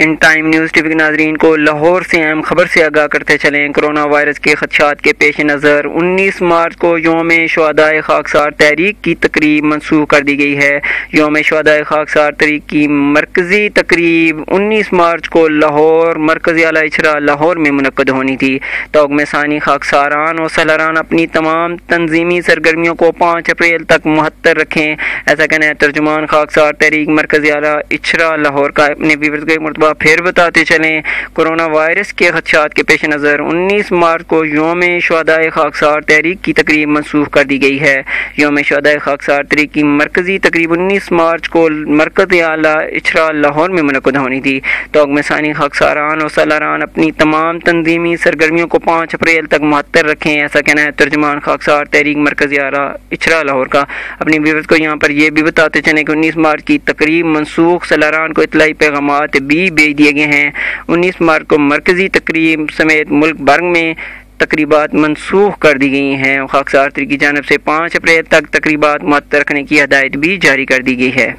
In time news T V کے ناظرین کو لاہور سے اہم خبر سے آگاہ کرتے چلیں۔ کرونا وائرس کے خدشات کے پیش نظر 19 مارچ کو یوم شہدائے خاکسار تحریک کی تقریب منسوخ کر دی گئی ہے۔ یوم شہدائے خاکسار تحریک کی مرکزی تقریب 19 مارچ کو لاہور مرکزی اعلیٰ اچھرا لاہور میں منعقد ہونی تھی۔ توگ میں ثانی خاکساران و سالاران اپنی تمام تنظیمی سرگرمیوں کو 5 اپریل تک معطل رکھیں، ایسا کہنا ہے ترجمان خاکسار تحریک مرکزی اعلیٰ اچھرا لاہور کا۔ اپنے ویورز کو ایک مرتبہ پھر بتاتے چلیں، کرونا وائرس کے خدشات کے پیش نظر 19 مارچ کو یوم شہدائے خاکسار تحریک کی تقریب منسوخ کر دی گئی ہے۔ یوم شہدائے خاکسار تحریک کی مرکزی تقریب 19 مارچ کو مرکزی اعلیٰ اچھرا لاہور میں منعقد ہونی تھی۔ توگ میں ثانی خاکساران اور سالاران اپنی تمام تنظیمی سرگرمیوں کو 5 اپریل تک معطل رکھیں، ایسا کہنا ہے ترجمان خاکسار تحریک مرکزی اعلیٰ اچھرا لاہور کا۔ اپنی ویورز کو یہاں پر یہ بھی بتاتے چلیں کہ 19 مارچ کی تقریب منسوخ، سالاران کو اطلاعی پیغامات بھی بھیج دیے گئے ہیں۔ 19 مارچ کو مرکزی تقریب سمیت ملک بھر میں تقریبات منسوخ کر دی گئی ہیں۔ خاکسار تحریک کی جانب سے 5 اپریل تک تقریبات معطل رکھنے کی ہدایت بھی جاری کر دی گئی ہے۔